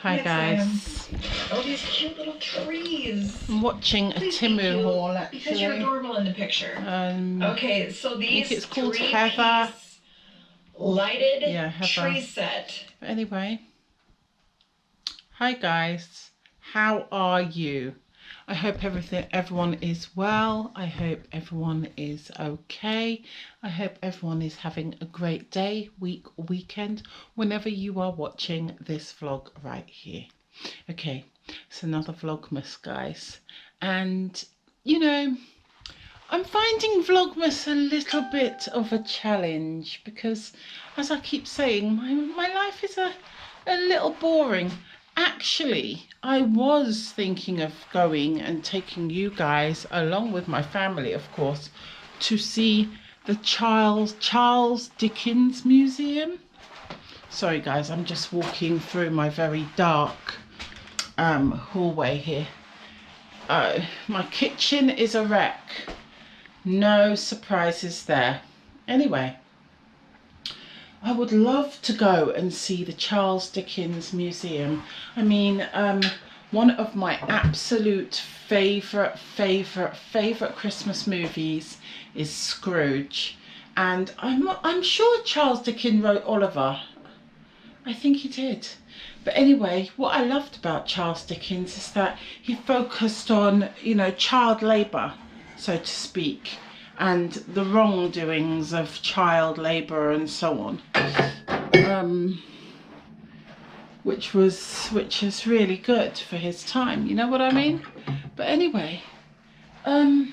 Hi guys. Oh, these cute little trees. I'm watching a Timu haul actually. Because you're adorable in the picture. Okay, so these I think it's called Heather. Lighted Heather. tree set. But anyway, hi guys. How are you? I hope everyone is well. I hope everyone is okay. I hope everyone is having a great day, week, or weekend, whenever you are watching this vlog right here. Okay, it's another Vlogmas, guys. And, you know, I'm finding Vlogmas a little bit of a challenge because, as I keep saying, my life is a little boring. Actually, I was thinking of going and taking you guys, along with my family, of course, to see the Charles Dickens Museum. Sorry, guys, I'm just walking through my very dark hallway here. My kitchen is a wreck. No surprises there. Anyway, I would love to go and see the Charles Dickens Museum. I mean, one of my absolute favourite Christmas movies is Scrooge. And I'm sure Charles Dickens wrote Oliver. I think he did. But anyway, what I loved about Charles Dickens is that he focused on, you know, child labour, so to speak, and the wrongdoings of child labour and so on, which is really good for his time, you know what I mean? But anyway, I'm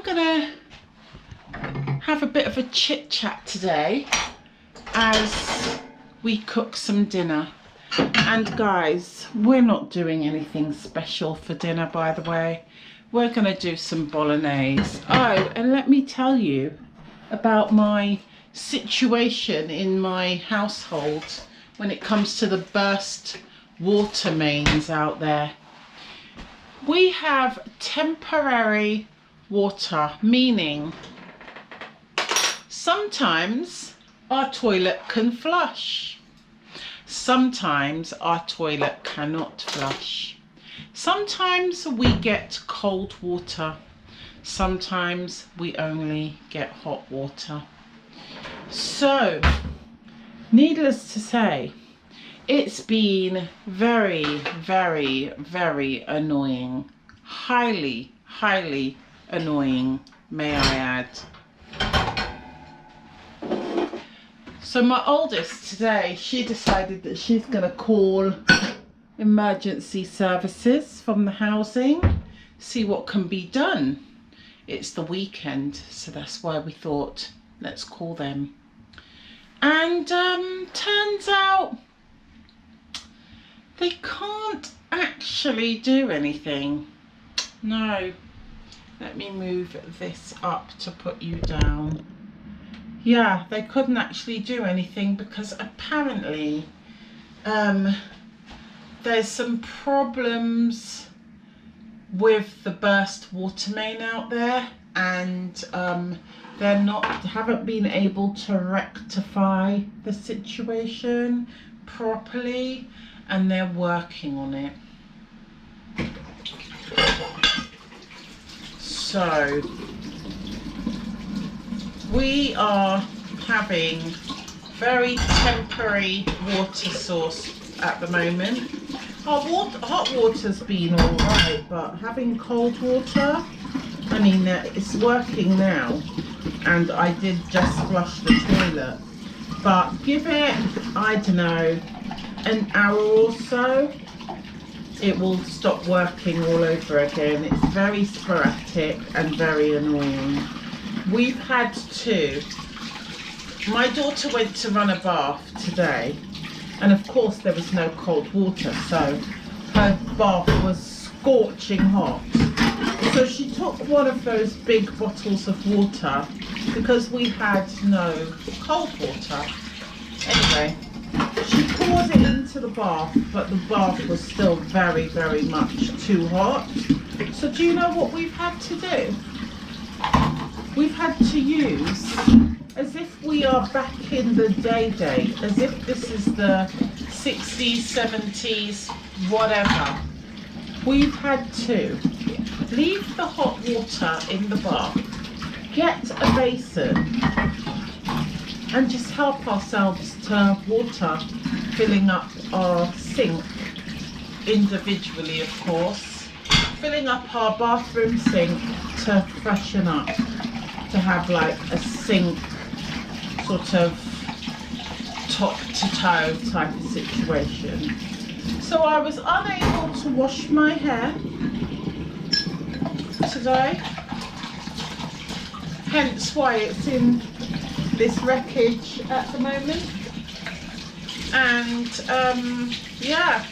gonna have a bit of a chit chat today as we cook some dinner. And guys, we're not doing anything special for dinner, by the way. We're going to do some bolognese. Oh, and let me tell you about my situation in my household when it comes to the burst water mains out there. We have temporary water, meaning sometimes our toilet can flush. Sometimes our toilet cannot flush. Sometimes we get cold water. Sometimes we only get hot water. So, needless to say, it's been very annoying. Highly annoying, may I add. So my oldest today, she decided that she's going to call emergency services from the housing, see what can be done. It's the weekend, so that's why we thought, let's call them. And turns out they can't actually do anything. No. Let me move this up to put you down. Yeah, they couldn't actually do anything because apparently there's some problems with the burst water main out there, and they haven't been able to rectify the situation properly, and they're working on it. So we are having very temporary water source at the moment. Our hot water's been all right, but having cold water, I mean, it's working now, and I did just flush the toilet. But give it, I don't know, an hour or so, it will stop working all over again. It's very sporadic and very annoying. We've had two. My daughter went to run a bath today, and of course there was no cold water, so her bath was scorching hot. So she took one of those big bottles of water because we had no cold water. Anyway, she poured it into the bath, but the bath was still very much too hot. So do you know what we've had to do? We've had to use, as if we are back in the day, as if this is the 60s, 70s, whatever. We've had to leave the hot water in the bath, get a basin, and just help ourselves to water filling up our sink individually, of course, filling up our bathroom sink to freshen up, to have like a sink sort of top to toe type of situation. So I was unable to wash my hair today, hence why it's in this wreckage at the moment. And yeah,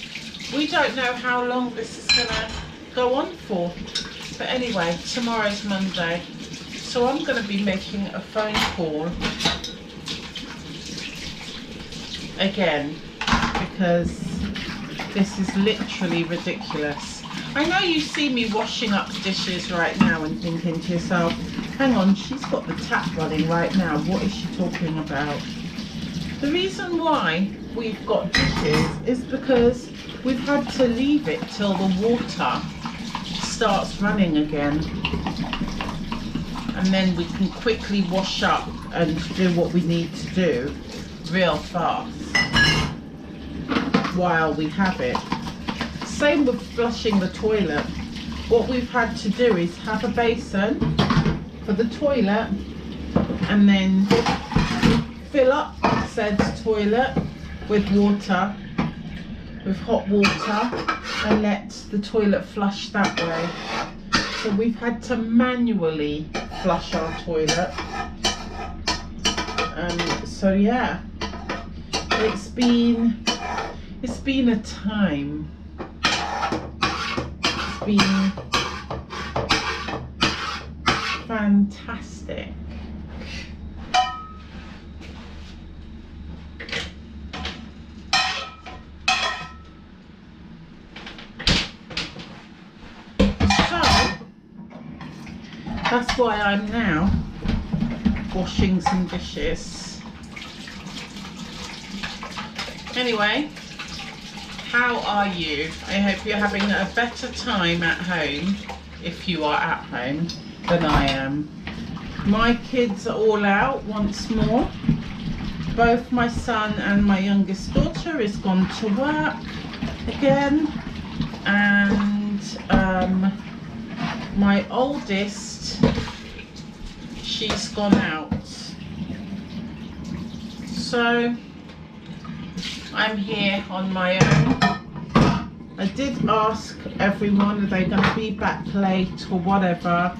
we don't know how long this is gonna go on for, but anyway, tomorrow's Monday, so I'm gonna be making a phone call again because this is literally ridiculous. I know you see me washing up dishes right now and thinking to yourself, hang on, she's got the tap running right now, what is she talking about? The reason why we've got dishes is because we've had to leave it till the water starts running again, and then we can quickly wash up and do what we need to do real fast while we have it. Same with flushing the toilet. What we've had to do is have a basin for the toilet and then fill up said toilet with water, with hot water, and let the toilet flush that way. So we've had to manually flush our toilet. So yeah, it's been a time. It's been fantastic. That's why I'm now washing some dishes. Anyway, how are you? I hope you're having a better time at home, if you are at home, than I am. My kids are all out once more. Both my son and my youngest daughter is gone to work again, and my oldest, she's gone out. So I'm here on my own. I did ask everyone, are they going to be back late or whatever?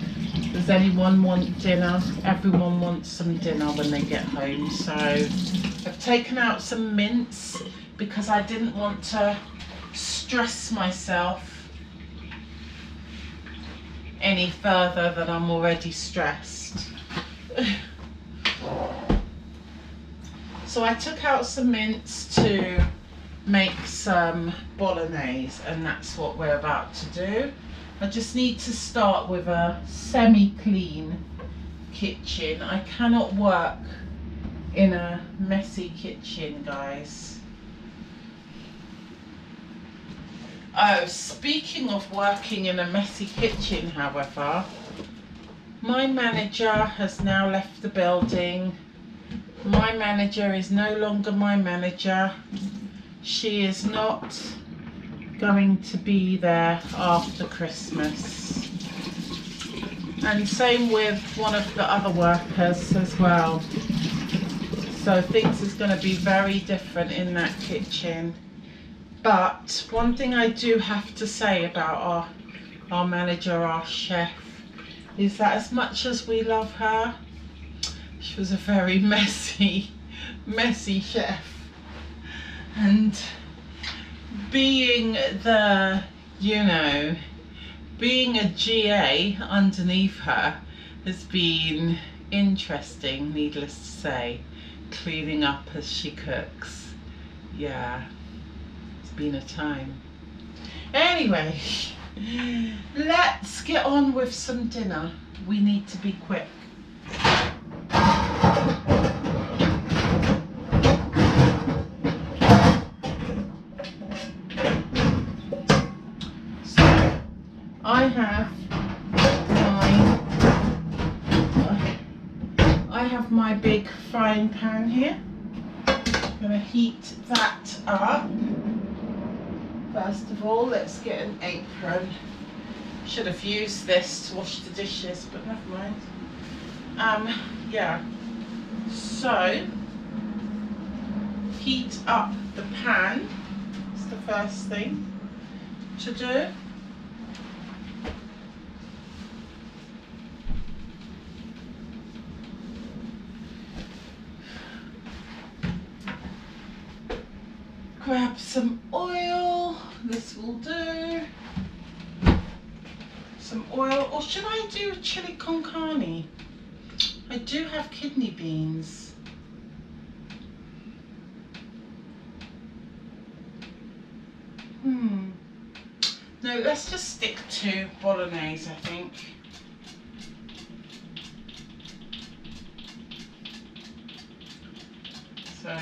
Does anyone want dinner? Everyone wants some dinner when they get home. So I've taken out some mince because I didn't want to stress myself any further than I'm already stressed. So I took out some mince to make some bolognese, and that's what we're about to do. I just need to start with a semi-clean kitchen. I cannot work in a messy kitchen, guys. Oh, speaking of working in a messy kitchen, however, my manager has now left the building. My manager is no longer my manager. She is not going to be there after Christmas. And same with one of the other workers as well. So things is going to be very different in that kitchen. But one thing I do have to say about our manager, our chef, is that as much as we love her, she was a very messy chef. And being the, being a GA underneath her has been interesting, needless to say, cleaning up as she cooks. Yeah. Been a time. Anyway, let's get on with some dinner. We need to be quick. I have my big frying pan here. I'm going to heat that up. First of all, let's get an apron. Should have used this to wash the dishes, but never mind. Yeah. So, heat up the pan. It's the first thing to do. Grab some oil. This will do. Some oil, or should I do chili con carne? I do have kidney beans. No, let's just stick to bolognese, I think. So,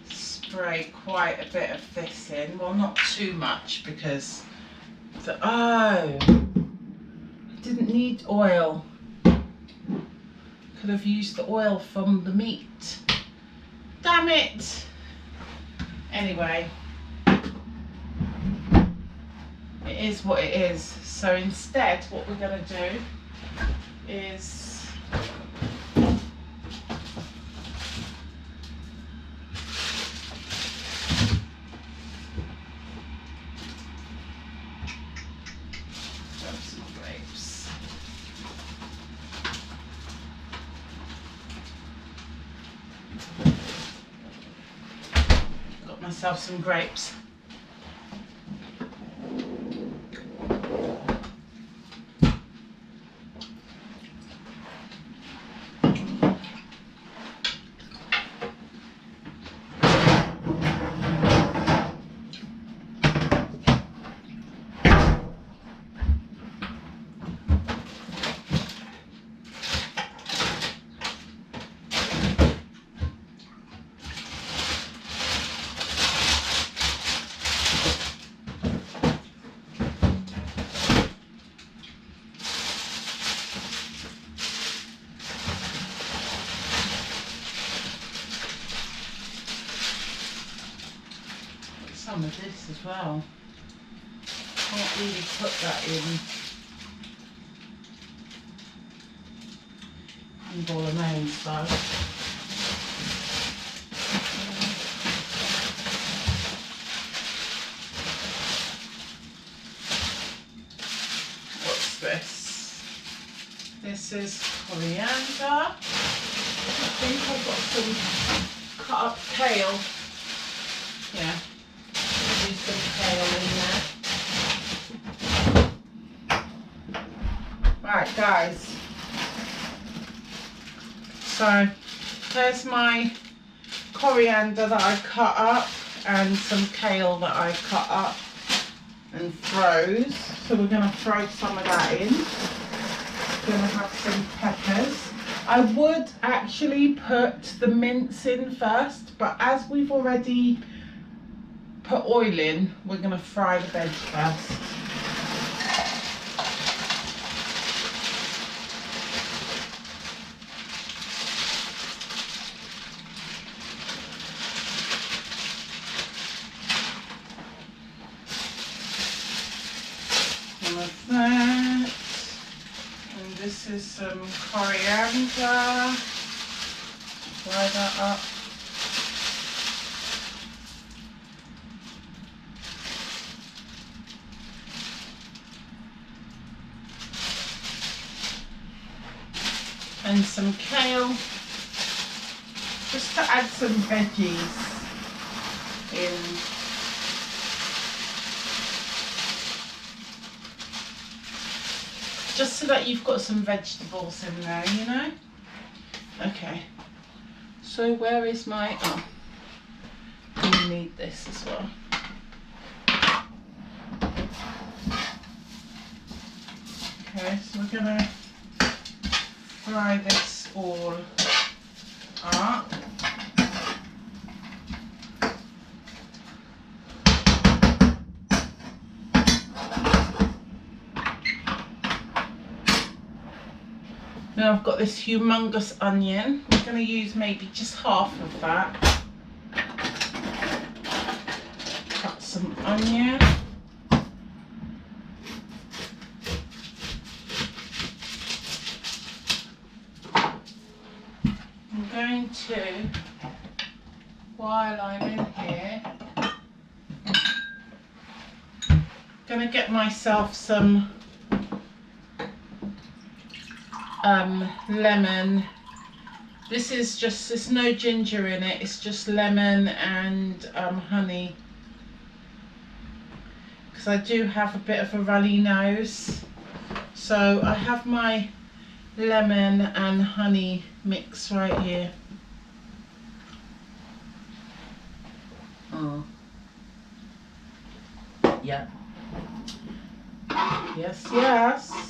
spray quite a bit of this in. Well, not too much because I didn't need oil. Could have used the oil from the meat. Damn it! Anyway, it is what it is. So instead, what we're going to do is grab some grapes. Got myself some grapes. Some of this as well. Can't really put that in bolognese though. What's this? This is coriander. I think I've got some cut up kale. Yeah. Some kale in there. Right, guys. So there's my coriander that I cut up and some kale that I cut up and froze. So we're going to throw some of that in. We're going to have some peppers. I would actually put the mince in first, but as we've already put oil in, we're going to fry the veg first. Some of that. And this is some coriander. Fry that up. And some kale, just to add some veggies in. Just so that you've got some vegetables in there, you know? Okay, so where is my, oh, I need this as well. Okay, so we're gonna fry this all up. Now I've got this humongous onion. I'm going to use maybe just half of that. Cut some onion. I'm going to, while I'm in here, going to get myself some lemon. This is just, there's no ginger in it, it's just lemon and honey, because I do have a bit of a runny nose. So I have my lemon and honey mix right here. Oh. Yeah. Yes, yes.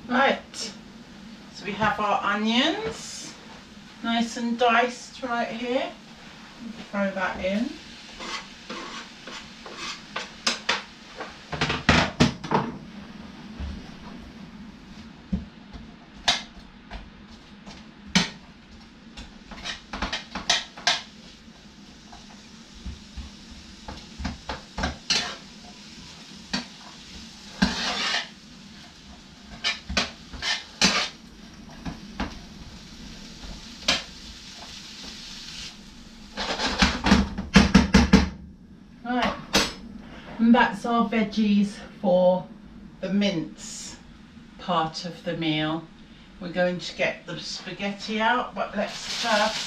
Right, so we have our onions, nice and diced right here. Throw that in. Right, and that's our veggies for the mince part of the meal. We're going to get the spaghetti out, but let's first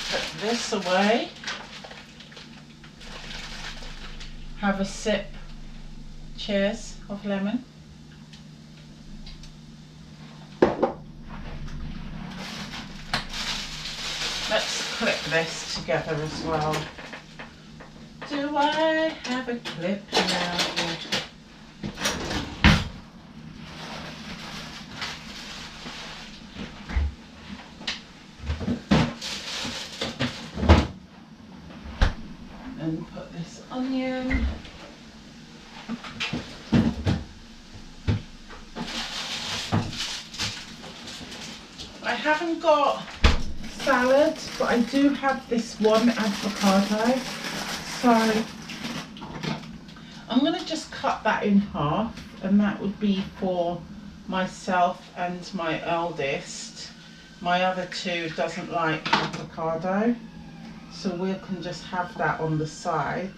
put this away. Have a sip. Cheers of lemon. Let's clip this together as well. Do I have a clip now? And put this onion. I haven't got salad, but I do have this one avocado, so I'm going to just cut that in half, and that would be for myself and my eldest. My other two doesn't like avocado, so we can just have that on the side.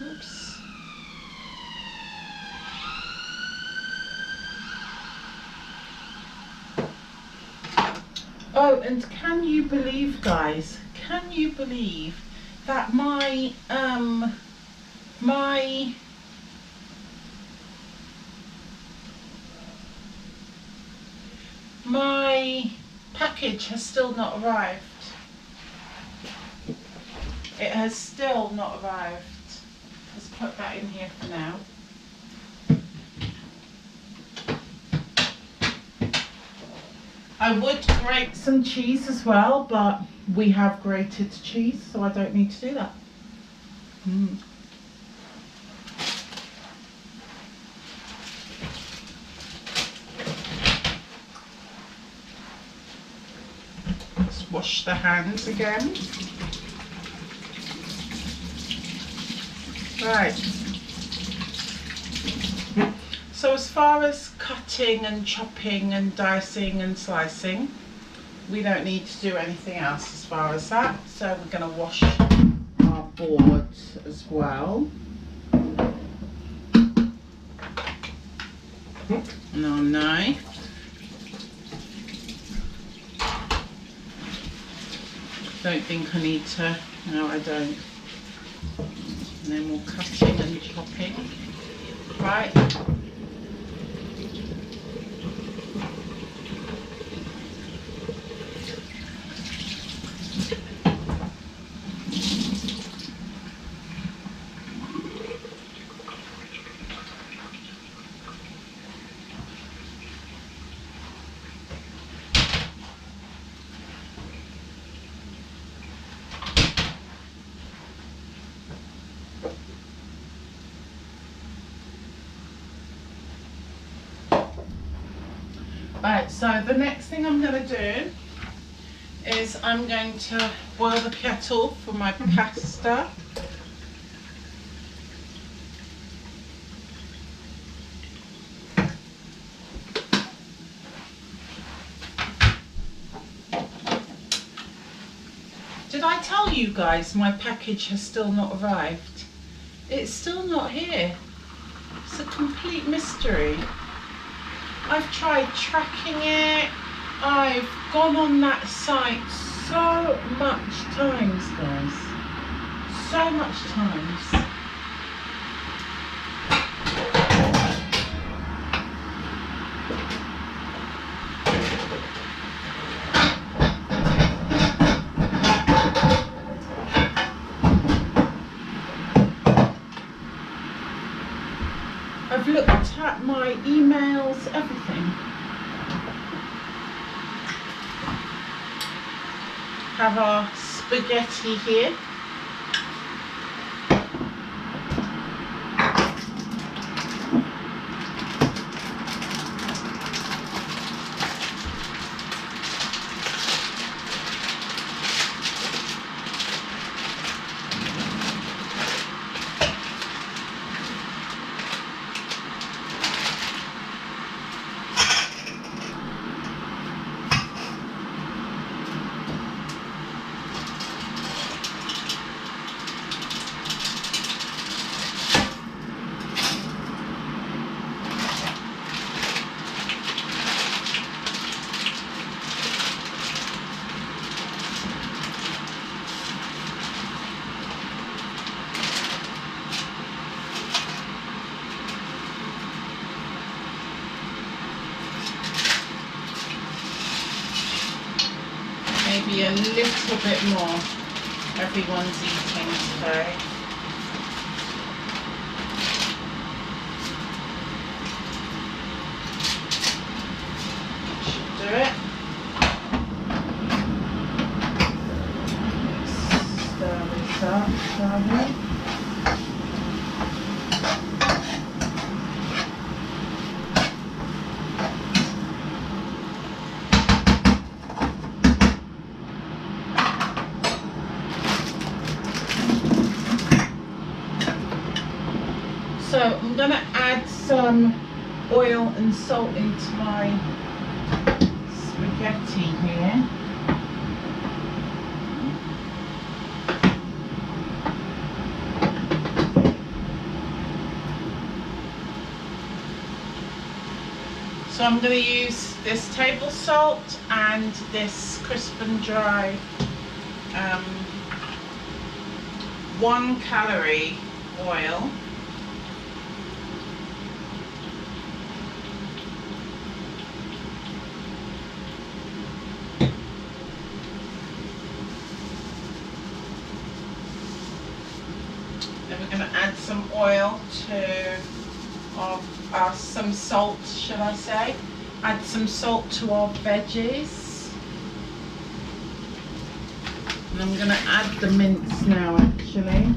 Oops. Oh, and can you believe, guys, can you believe that my package has still not arrived? It has still not arrived. Let's put that in here for now. I would grate some cheese as well, but we have grated cheese, so I don't need to do that. Let's wash the hands again. Right. So as far as cutting and chopping and dicing and slicing, we don't need to do anything else as far as that. So we're going to wash our board as well. And our knife. Don't think I need to, no I don't. And then more cutting and chopping. Right. Right, so the next thing I'm going to do is I'm going to boil the kettle for my pasta. Did I tell you guys my package has still not arrived? It's still not here. It's a complete mystery. I've tried tracking it. I've gone on that site so much times, guys. So much times. I've looked at my emails, everything. Have our spaghetti here. Maybe a little bit more. Everyone's eating today. Should do it. Stir this up, shall we? So I'm going to add some oil and salt into my spaghetti here. So I'm going to use this table salt and this crisp and dry 1 calorie oil. some oil to, some salt, should I say. Add some salt to our veggies. And I'm going to add the mince now actually.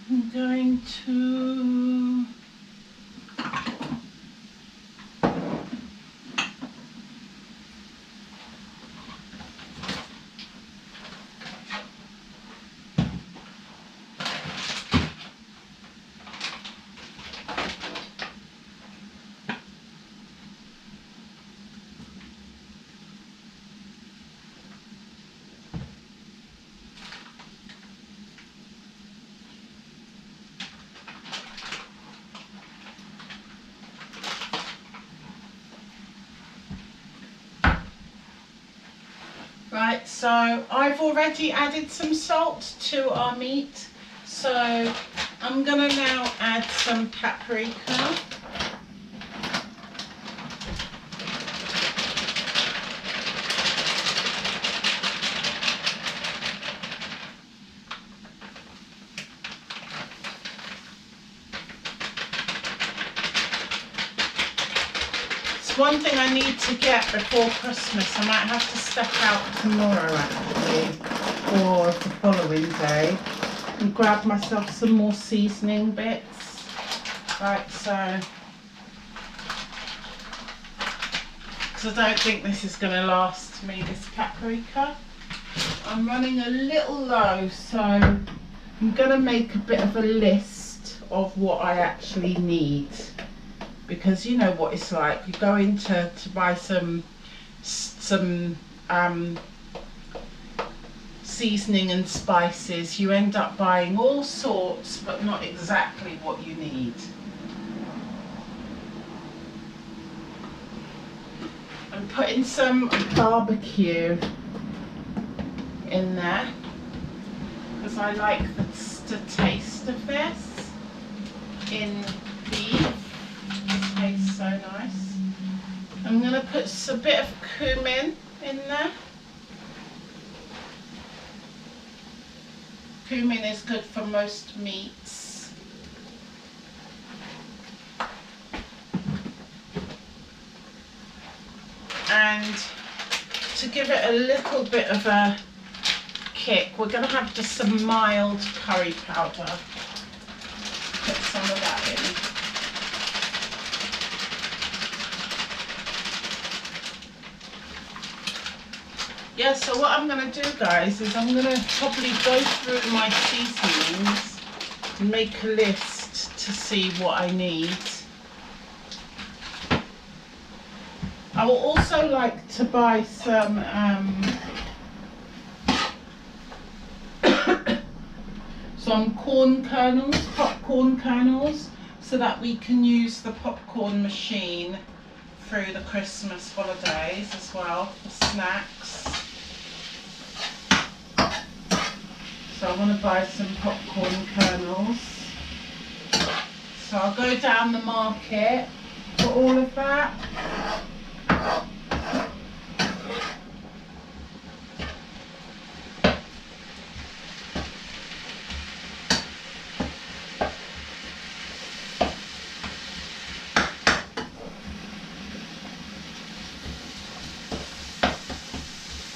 I'm going to Right, so I've already added some salt to our meat, so I'm going to now add some paprika. One thing I need to get before Christmas. I might have to step out tomorrow actually, or the following day, and grab myself some more seasoning bits. Right, so, because I don't think this is going to last me, this paprika. I'm running a little low, so I'm going to make a bit of a list of what I actually need. Because you know what it's like, you go in to buy some seasoning and spices, you end up buying all sorts but not exactly what you need. I'm putting some barbecue in there because I like the taste of this in beef. Tastes so nice. I'm going to put a bit of cumin in there. Cumin is good for most meats. And to give it a little bit of a kick, we're going to have just some mild curry powder. Put some of that in. Yeah, so what I'm going to do, guys, is I'm going to probably go through my seasonings and make a list to see what I need. I will also like to buy some corn kernels, popcorn kernels, so that we can use the popcorn machine through the Christmas holidays as well for snacks. So I want to buy some popcorn kernels. So I'll go down the market for all of that.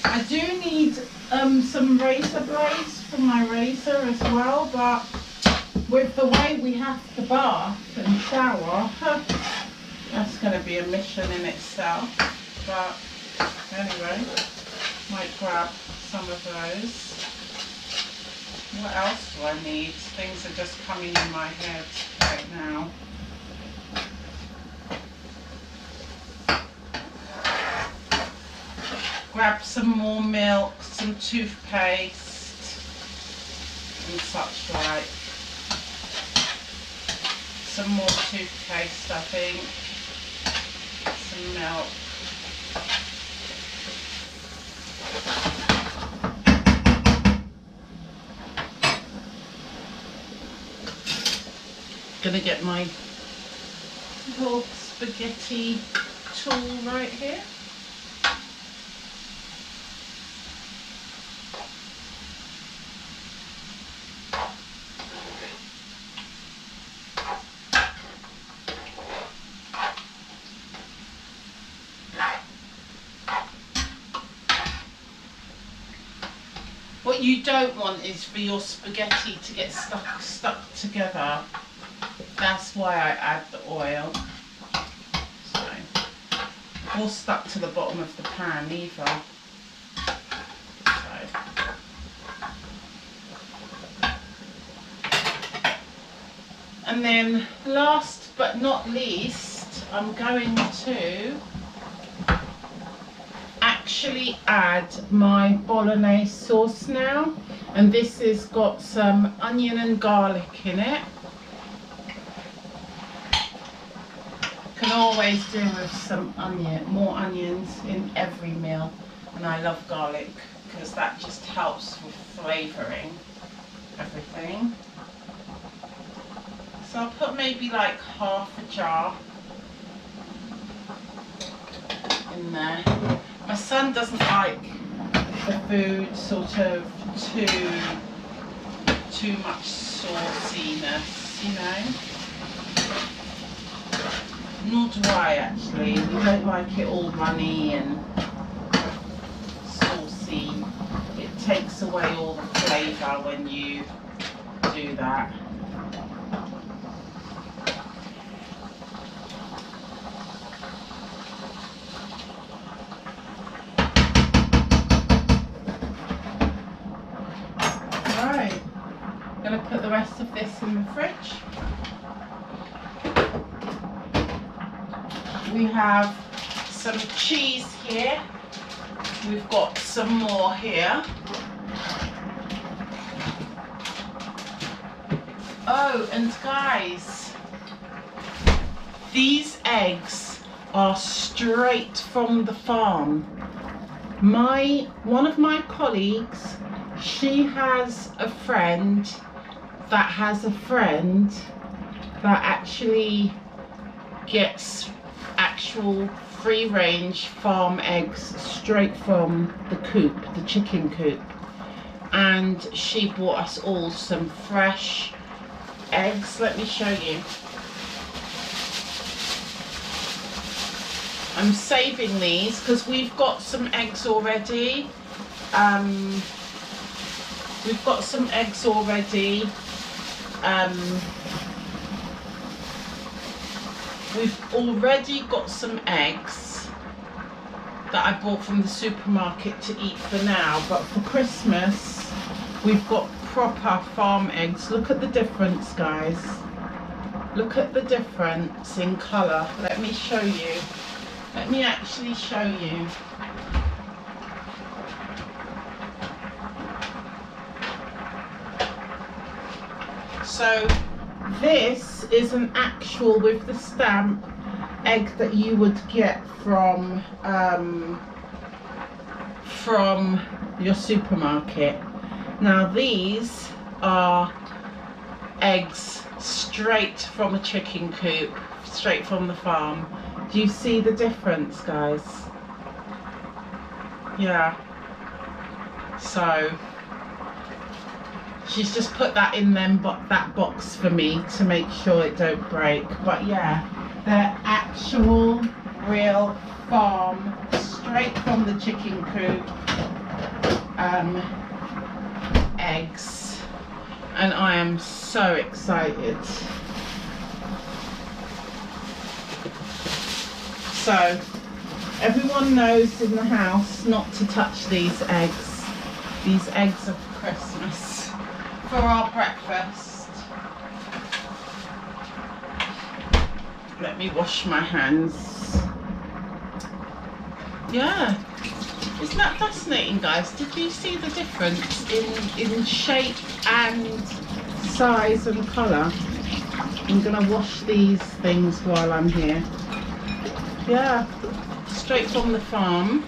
I do need some razor blades for my razor as well, but with the way we have to bath and shower, that's going to be a mission in itself. But anyway, might grab some of those. What else do I need? Things are just coming in my head right now. Grab some more milk, some toothpaste and such like. Some more toothpaste, I think. Some milk. Gonna get my little spaghetti tool right here. What you don't want is for your spaghetti to get stuck together. That's why I add the oil. So, or stuck to the bottom of the pan either. So. And then last but not least, I'm going to actually add my bolognese sauce now, and this has got some onion and garlic in it. Can always do with some more onions in every meal, and I love garlic because that just helps with flavouring everything. So I'll put maybe like half a jar in there. My son doesn't like the food sort of too much sauciness, you know. Nor do I actually. We don't like it all runny and saucy. It takes away all the flavour when you do that. I'm going to put the rest of this in the fridge. We have some cheese here. We've got some more here. Oh, and guys, these eggs are straight from the farm. One of my colleagues, she has a friend that has a friend that actually gets actual free-range farm eggs straight from the coop, the chicken coop, and she bought us all some fresh eggs. Let me show you. I'm saving these because we've got some eggs already. We've got some eggs already. We've already got some eggs that I bought from the supermarket to eat for now, but for Christmas we've got proper farm eggs. Look at the difference, guys. Look at the difference in colour. Let me show you. Let me actually show you. So this is an actual, with the stamp, egg that you would get from your supermarket. Now these are eggs straight from a chicken coop, straight from the farm. Do you see the difference, guys? Yeah. So she's just put that in that box for me to make sure it don't break. But yeah, they're actual, real farm, straight from the chicken coop eggs, and I am so excited. So everyone knows in the house not to touch these eggs. These eggs are for Christmas, for our breakfast. Let me wash my hands. Yeah, isn't that fascinating, guys? Did you see the difference in shape and size and colour? I'm gonna wash these things while I'm here. Yeah, straight from the farm.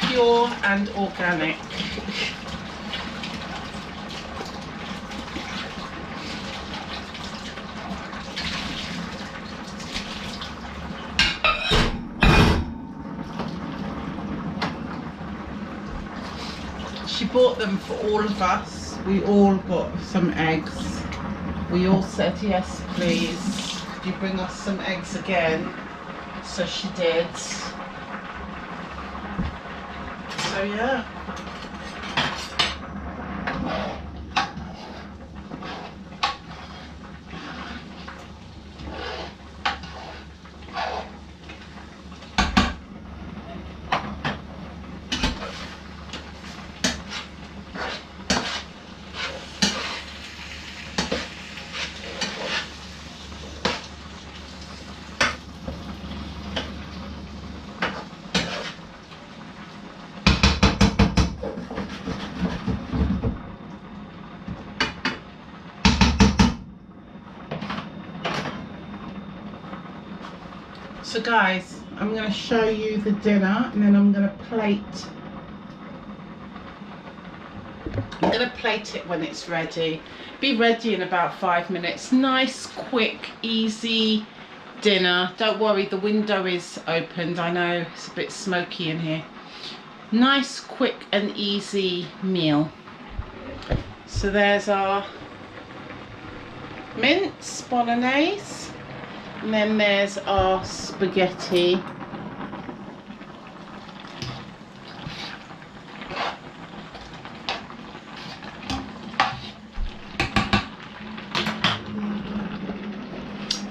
Pure and organic. She bought them for all of us. We all got some eggs. We all said, yes, please. Could you bring us some eggs again? So she did. So yeah. So guys, I'm going to show you the dinner, and then I'm going to plate. I'm going to plate it when it's ready. Be ready in about 5 minutes. Nice, quick, easy dinner. Don't worry, the window is opened. I know it's a bit smoky in here. Nice, quick and easy meal. So there's our mince bolognese. And then there's our spaghetti.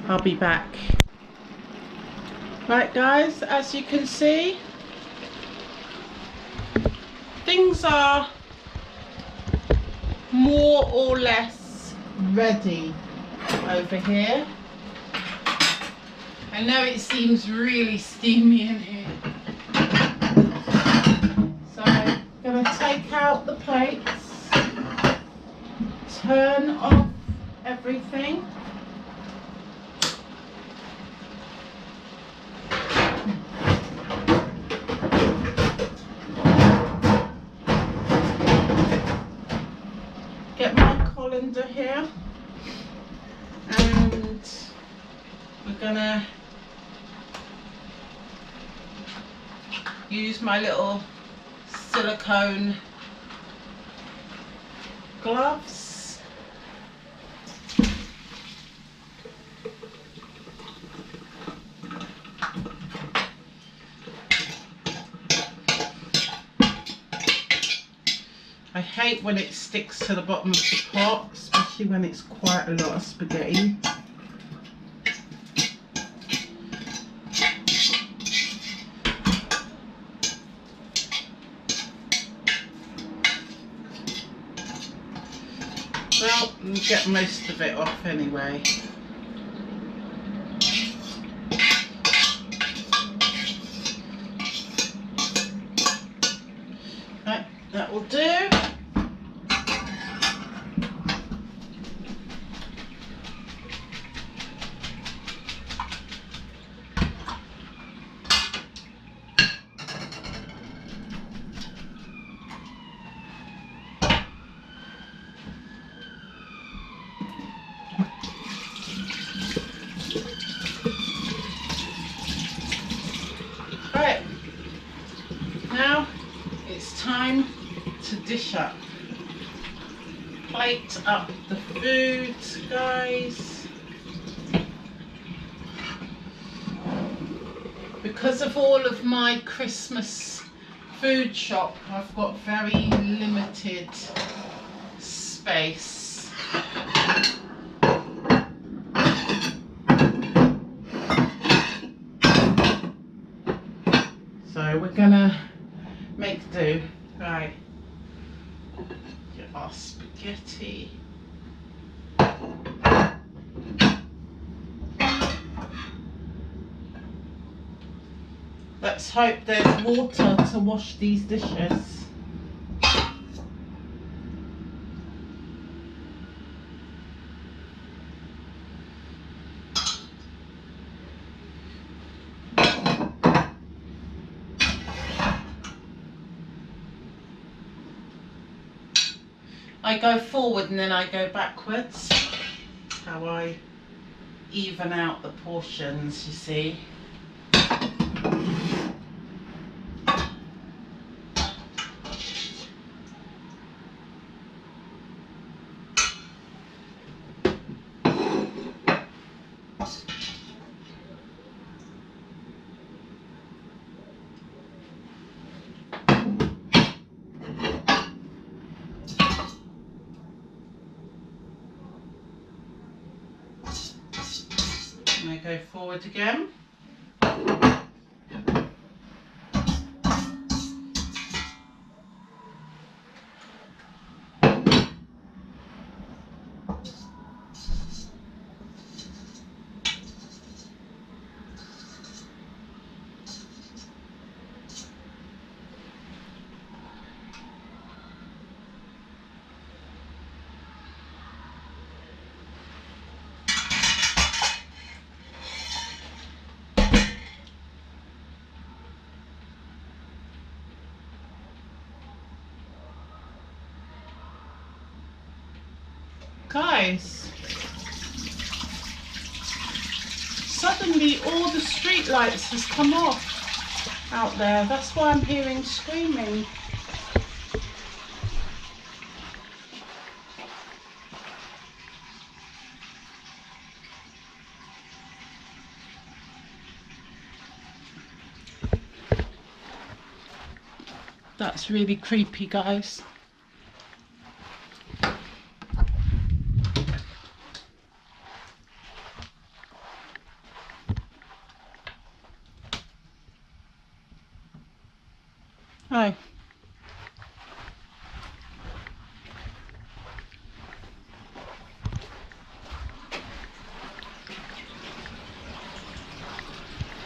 I'll be back. Right guys, as you can see, things are more or less ready over here. I know it seems really steamy in here. So I'm going to take out the plates, turn off everything. Get my colander here, and we're going to use my little silicone gloves. I hate when it sticks to the bottom of the pot, especially when it's quite a lot of spaghetti. can get most of it off anyway. Right, that will do. Right, now it's time to dish up. Plate up the food, guys. Because of all of my Christmas food shop, I've got very limited space. So we're gonna make do. Right, get our spaghetti. Let's hope there's water to wash these dishes. I go forward and then I go backwards. That's how I even out the portions, you see. And I go forward again. Guys, suddenly all the street lights has come off out there. That's why I'm hearing screaming. That's really creepy, guys. Hi.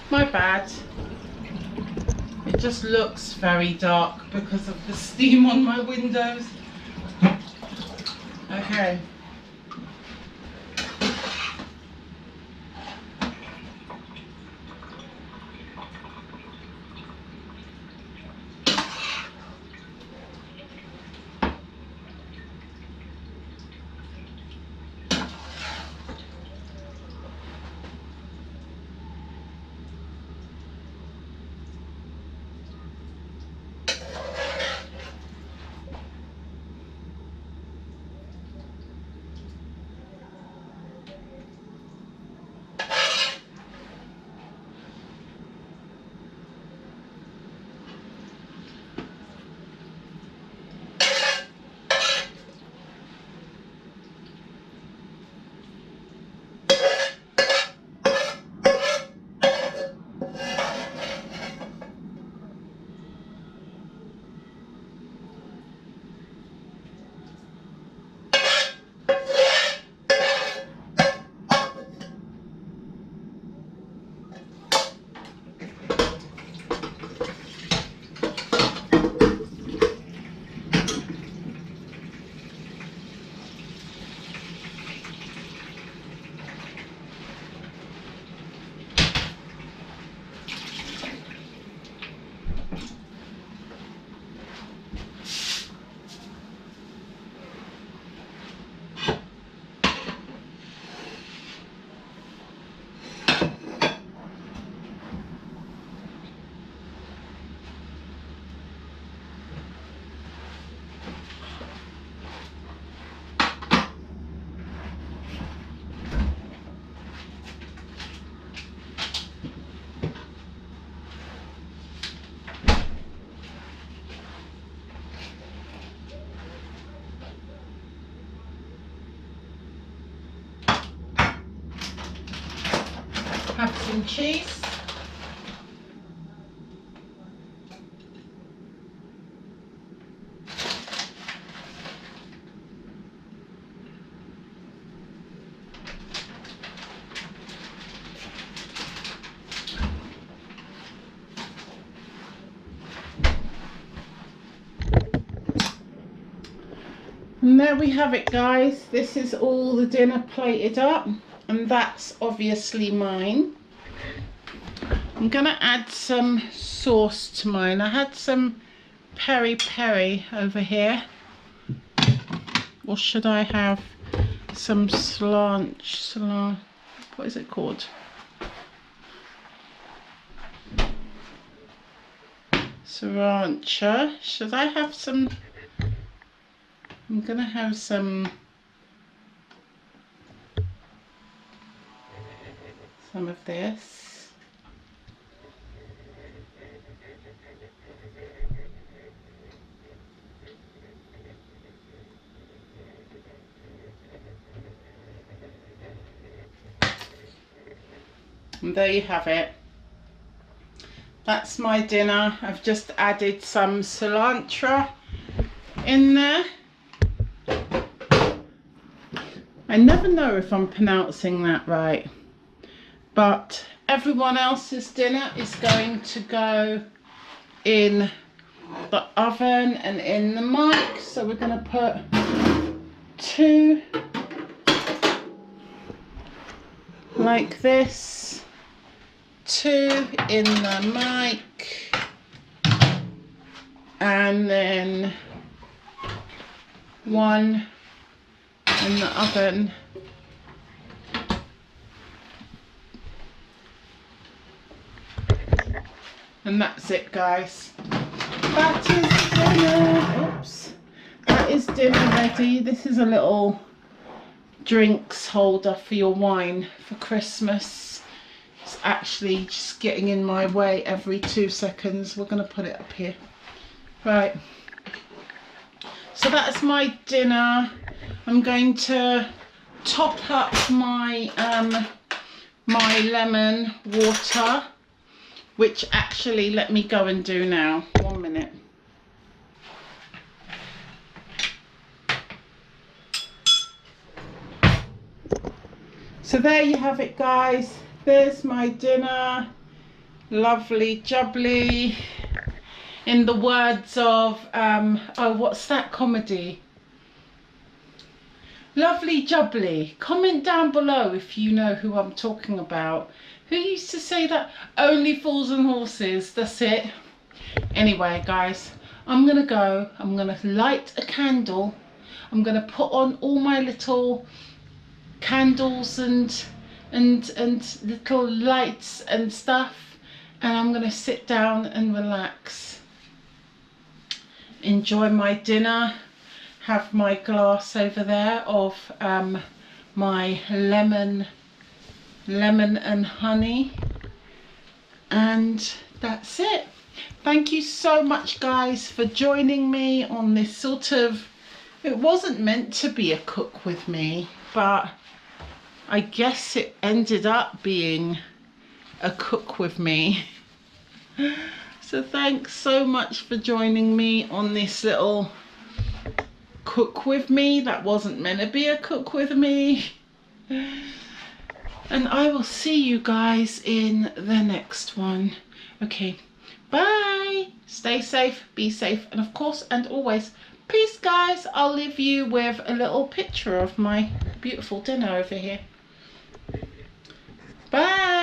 My bad. It just looks very dark because of the steam on my windows. Okay. and cheese. And there we have it, guys. This is all the dinner plated up, and that's obviously mine. I'm gonna add some sauce to mine. I had some peri-peri over here, or should I have some sriracha? What is it called? Sriracha. Should I have some? I'm gonna have some of this. And there you have it. That's my dinner. I've just added some cilantro in there. I never know if I'm pronouncing that right, but everyone else's dinner is going to go in the oven and in the mic. So we're going to put 2 like this, 2 in the mic, and then 1 in the oven. And that's it, guys. That is dinner. Oops. That is dinner ready. This is a little drinks holder for your wine for Christmas. It's actually just getting in my way every 2 seconds. We're going to put it up here. Right. So that's my dinner. I'm going to top up my my lemon water, which actually let me go and do now. 1 minute. So there you have it, guys. There's my dinner. Lovely jubbly. In the words of oh, what's that comedy? Lovely jubbly. Comment down below if you know who I'm talking about. Who used to say that? Only fools and horses. That's it. Anyway, guys, I'm going to go. I'm going to light a candle. I'm going to put on all my little candles and little lights and stuff. And I'm going to sit down and relax. Enjoy my dinner. Have my glass over there of my lemon and honey, and that's it. Thank you so much, guys, for joining me on this sort of, it wasn't meant to be a cook with me, but I guess it ended up being a cook with me. So thanks so much for joining me on this little cook with me that wasn't meant to be a cook with me. And I will see you guys in the next one. Okay, bye. Stay safe, be safe, and of course and always, peace, guys. I'll leave you with a little picture of my beautiful dinner over here. Bye.